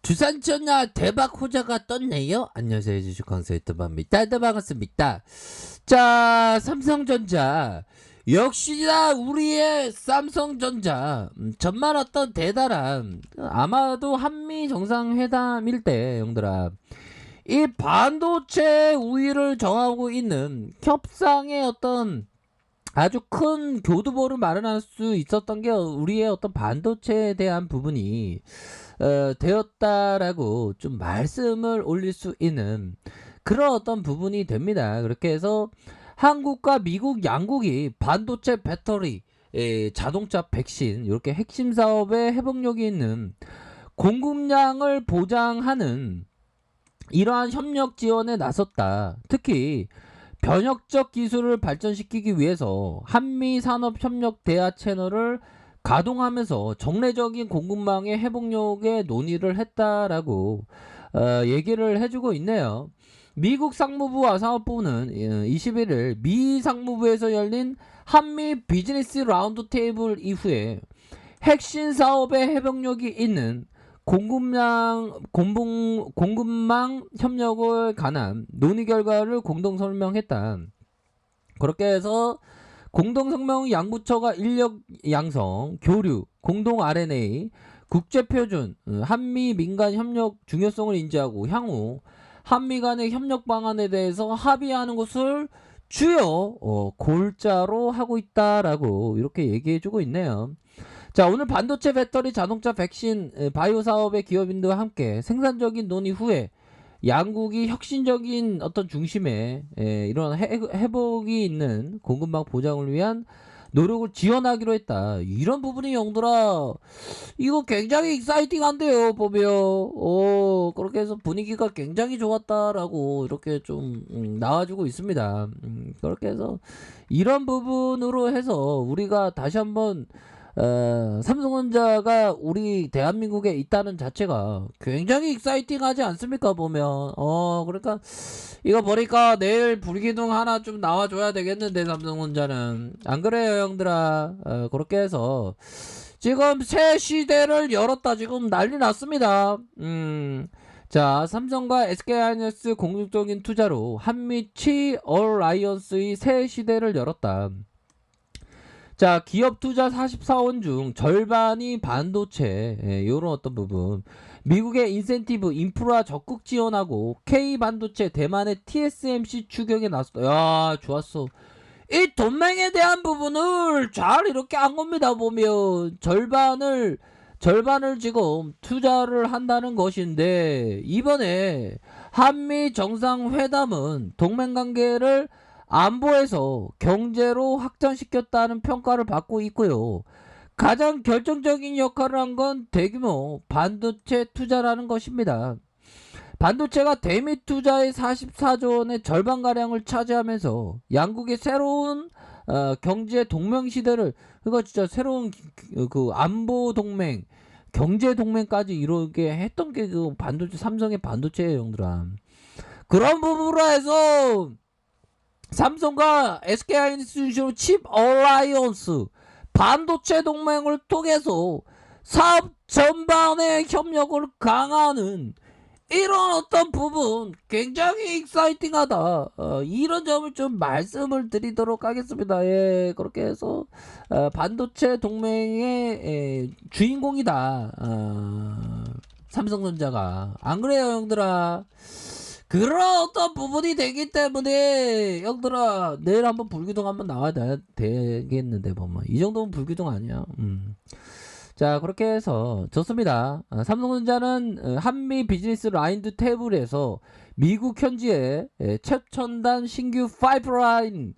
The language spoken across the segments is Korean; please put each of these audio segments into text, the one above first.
두산전야 대박 호자가 떴네요. 안녕하세요, 주식강사 유튜버입니다. 반갑습니다. 자, 삼성전자 역시나 우리의 삼성전자 전만 어떤 대단한 아마도 한미 정상회담일 때 형들아, 이 반도체 우위를 정하고 있는 협상의 어떤 아주 큰 교두보를 마련할 수 있었던 게 우리의 어떤 반도체에 대한 부분이 되었다라고 좀 말씀을 올릴 수 있는 그런 어떤 부분이 됩니다. 그렇게 해서 한국과 미국 양국이 반도체 배터리, 자동차 백신 이렇게 핵심 사업에 회복력이 있는 공급량을 보장하는 이러한 협력 지원에 나섰다. 특히 변혁적 기술을 발전시키기 위해서 한미 산업 협력 대화 채널을 가동하면서 정례적인 공급망의 회복력에 논의를 했다라고 얘기를 해주고 있네요. 미국 상무부와 사업부는 21일 미 상무부에서 열린 한미 비즈니스 라운드 테이블 이후에 핵심 사업의 회복력이 있는 공급망 협력을 관한 논의 결과를 공동 설명했다. 그렇게 해서 공동 성명 양부처가 인력 양성, 교류, 공동 R&A, 국제 표준, 한미 민간 협력 중요성을 인지하고 향후 한미 간의 협력 방안에 대해서 합의하는 것을 주요 골자로 하고 있다라고 이렇게 얘기해주고 있네요. 자, 오늘 반도체 배터리 자동차 백신 바이오 사업의 기업인들과 함께 생산적인 논의 후에 양국이 혁신적인 어떤 중심에 이런 회복이 있는 공급망 보장을 위한 노력을 지원하기로 했다. 이런 부분이 영들아, 이거 굉장히 익사이팅한데요, 보면. 그렇게 해서 분위기가 굉장히 좋았다라고 이렇게 좀 나와주고 있습니다. 그렇게 해서 이런 부분으로 해서 우리가 다시 한번 삼성전자가 우리 대한민국에 있다는 자체가 굉장히 익사이팅하지 않습니까, 보면. 그러니까 이거 보니까 내일 불기둥 하나 좀 나와줘야 되겠는데, 삼성전자는. 안 그래요, 형들아? 그렇게 해서 지금 새 시대를 열었다. 지금 난리 났습니다. 자, 삼성과 SK하이닉스 공동적인 투자로 한미 치 얼라이언스의 새 시대를 열었다. 자, 기업 투자 44원 중 절반이 반도체, 요런 어떤 부분. 미국의 인센티브 인프라 적극 지원하고 K 반도체 대만의 TSMC 추격에 나섰다. 야, 좋았어. 이 동맹에 대한 부분을 잘 이렇게 한 겁니다. 보면 절반을 지금 투자를 한다는 것인데, 이번에 한미 정상회담은 동맹 관계를 안보에서 경제로 확장시켰다는 평가를 받고 있고요. 가장 결정적인 역할을 한 건 대규모 반도체 투자라는 것입니다. 반도체가 대미 투자의 44조 원의 절반가량을 차지하면서 양국의 새로운 경제 동맹 시대를, 그러니까 진짜 새로운 그 안보 동맹, 경제 동맹까지 이루게 했던 게 그 반도체, 삼성의 반도체예요, 형들아. 그런 부분으로 해서 삼성과 SK하이닉스 중심으로 칩 얼라이언스 반도체 동맹을 통해서 사업 전반의 협력을 강화하는 이런 어떤 부분 굉장히 익사이팅하다. 이런 점을 좀 말씀을 드리도록 하겠습니다. 예, 그렇게 해서 반도체 동맹의 주인공이다. 삼성전자가. 안 그래요, 형들아? 그런 어떤 부분이 되기 때문에 형들아, 내일 한번 불기둥 한번 나와야 되겠는데 보면 이 정도면 불기둥 아니야. 자, 그렇게 해서 좋습니다. 삼성전자는 한미 비즈니스 라인드 테이블에서 미국 현지의 최첨단 신규 파이프라인,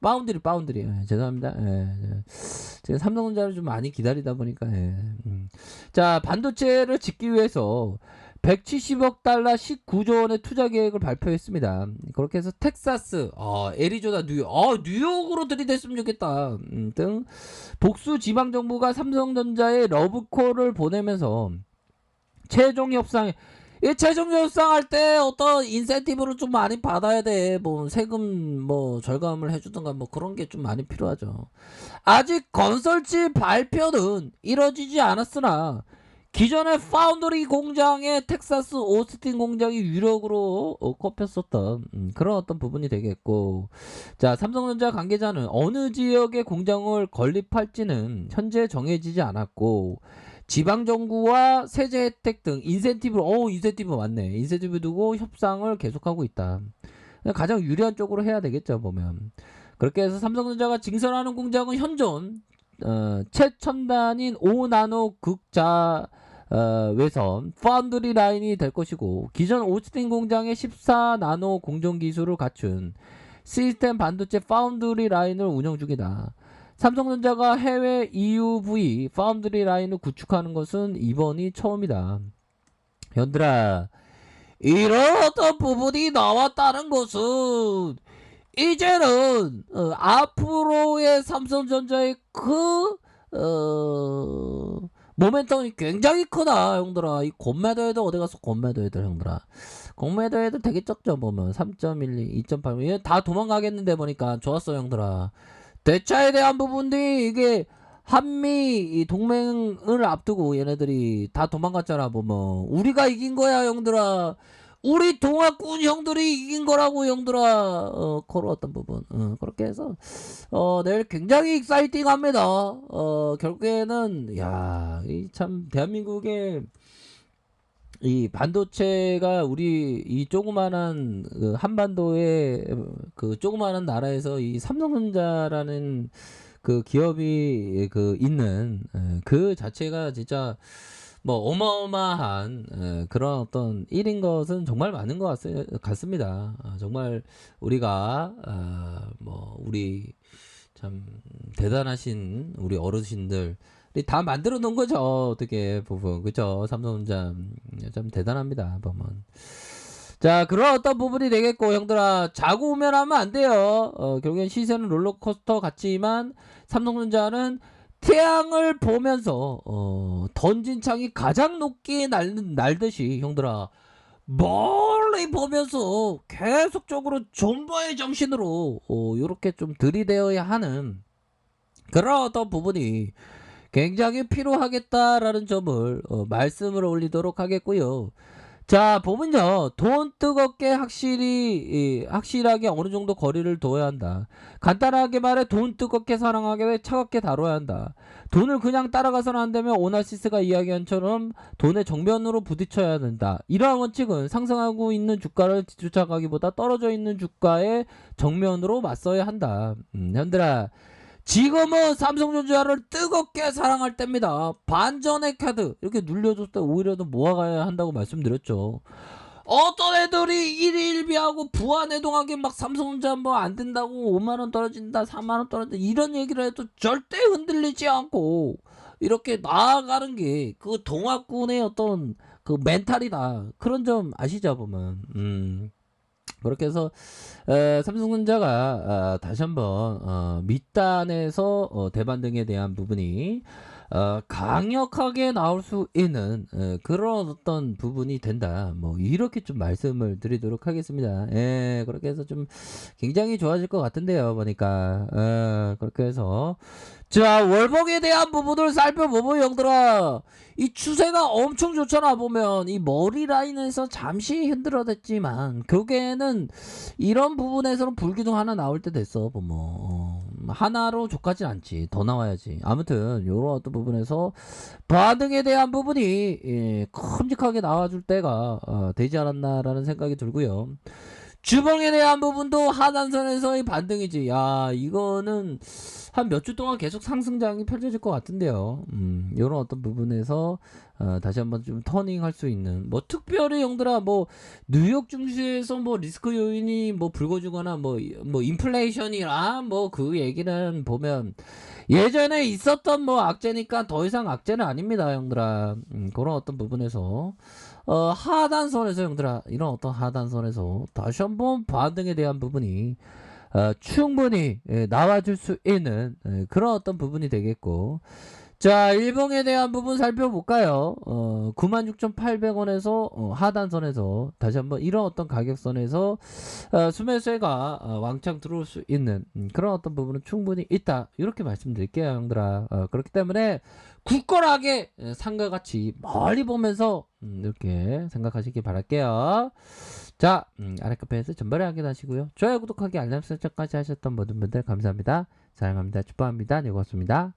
바운드리, 죄송합니다. 제가 삼성전자를 좀 많이 기다리다 보니까. 자, 반도체를 짓기 위해서 170억 달러 19조 원의 투자 계획을 발표했습니다. 그렇게 해서 텍사스, 애리조나, 뉴욕으로 들이댔으면 좋겠다. 등 복수 지방 정부가 삼성전자에 러브콜을 보내면서 최종 협상할 때 어떤 인센티브를 좀 많이 받아야 돼. 뭐 세금 뭐 절감을 해주던가 뭐 그런 게 좀 많이 필요하죠. 아직 건설지 발표는 이뤄지지 않았으나 기존의 파운드리 공장의 텍사스 오스틴 공장이 유력으로 꼽혔었던 그런 어떤 부분이 되겠고, 자, 삼성전자 관계자는 어느 지역의 공장을 건립할지는 현재 정해지지 않았고, 지방정부와 세제 혜택 등 인센티브 맞네. 인센티브 두고 협상을 계속하고 있다. 가장 유리한 쪽으로 해야 되겠죠, 보면. 그렇게 해서 삼성전자가 증설하는 공장은 현존 최첨단인 5나노 극자 외선 파운드리 라인이 될 것이고, 기존 오스틴 공장의 14나노 공정 기술을 갖춘 시스템 반도체 파운드리 라인을 운영 중이다. 삼성전자가 해외 EUV 파운드리 라인을 구축하는 것은 이번이 처음이다. 현들아, 이런 어떤 부분이 나왔다는 것은 이제는 앞으로의 삼성전자의 모멘텀이 굉장히 크다, 형들아. 이 곤매도해도 어디 가서 곤매도해도, 형들아. 곤매도해도 되게 적죠, 보면. 3.12, 2.8. 다 도망가겠는데 보니까 좋았어, 형들아. 대차에 대한 부분들이 이게 한미 이 동맹을 앞두고 얘네들이 다 도망갔잖아, 보면. 우리가 이긴 거야, 형들아. 우리 동학군 형들이 이긴 거라고, 형들아. 걸어왔던 부분. 그렇게 해서 내일 굉장히 익사이팅합니다. 결국에는 야, 이 참 대한민국의 이 반도체가 우리 이 조그마한 한반도의 그 조그마한 나라에서 이 삼성전자라는 그 기업이 있는 그 자체가 진짜 뭐 어마어마한 그런 어떤 일인 것은 정말 많은 것 같습니다. 정말 우리가 뭐 우리 참 대단하신 우리 어르신들 다 만들어 놓은 거죠. 어떻게 부분 그죠? 삼성전자 참 대단합니다. 보면. 자, 그런 어떤 부분이 되겠고, 형들아, 자고 우면하면 안 돼요. 결국엔 시세는 롤러코스터 같지만 삼성전자는 태양을 보면서 던진 창이 가장 높게 날듯이, 형들아, 멀리 보면서 계속적으로 존버의 정신으로 이렇게 좀 들이대어야 하는 그런 어떤 부분이 굉장히 필요하겠다라는 점을 말씀을 올리도록 하겠고요. 자, 보면요, 돈 뜨겁게 확실하게 어느 정도 거리를 둬야 한다. 간단하게 말해 돈 뜨겁게 사랑하게 왜 차갑게 다뤄야 한다. 돈을 그냥 따라가서는 안 되며 오나시스가 이야기한처럼 돈의 정면으로 부딪혀야 된다. 이러한 원칙은 상승하고 있는 주가를 쫓아가기보다 떨어져 있는 주가의 정면으로 맞서야 한다. 현들아, 지금은 삼성전자를 뜨겁게 사랑할 때입니다. 반전의 카드 이렇게 눌려줬을 때 오히려 더 모아가야 한다고 말씀드렸죠. 어떤 애들이 일일비하고 부안해동하게 막 삼성전자 뭐 안 된다고 5만원 떨어진다 3만원 떨어진다 이런 얘기를 해도 절대 흔들리지 않고 이렇게 나아가는 게 그 동학군의 어떤 그 멘탈이다. 그런 점 아시죠, 보면. 그렇게 해서 삼성전자가 다시 한번 밑단에서 대반등에 대한 부분이 강력하게 나올 수 있는 그런 어떤 부분이 된다. 뭐 이렇게 좀 말씀을 드리도록 하겠습니다. 예, 그렇게 해서 좀 굉장히 좋아질 것 같은데요, 보니까. 그렇게 해서 자, 월봉에 대한 부분을 살펴보면, 형들아, 이 추세가 엄청 좋잖아. 보면 이 머리 라인에서 잠시 흔들어댔지만 결국에는 이런 부분에서는 불기둥 하나 나올 때 됐어. 보면 하나로 족하진 않지. 더 나와야지. 아무튼 요런 어떤 부분에서 반등에 대한 부분이 큼직하게 나와줄 때가 되지 않았나라는 생각이 들고요. 주봉에 대한 부분도 하단선에서의 반등이지. 야, 이거는 한 몇 주 동안 계속 상승장이 펼쳐질 것 같은데요. 이런 어떤 부분에서 다시 한번 좀 터닝할 수 있는 뭐 특별히 형들아 뭐 뉴욕 증시에서 뭐 리스크 요인이 뭐 불거지거나 뭐 인플레이션이라 뭐 그 얘기는 보면 예전에 있었던 뭐 악재니까 더 이상 악재는 아닙니다, 형들아. 그런 어떤 부분에서 하단선에서 형들아 이런 어떤 하단선에서 다시 한번 반등에 대한 부분이 충분히 나와줄 수 있는 그런 어떤 부분이 되겠고, 자, 일봉에 대한 부분 살펴볼까요? 96,800원에서 하단선에서 다시 한번 이런 어떤 가격선에서 수매수가 왕창 들어올 수 있는 그런 어떤 부분은 충분히 있다. 이렇게 말씀드릴게요, 형들아. 그렇기 때문에 굳건하게 상과 같이 멀리 보면서 이렇게 생각하시기 바랄게요. 자, 아랫카페에서 전발에 확인하시고요. 좋아요, 구독하기, 알람 설정까지 하셨던 모든 분들 감사합니다. 사랑합니다. 축복합니다. 네, 고맙습니다.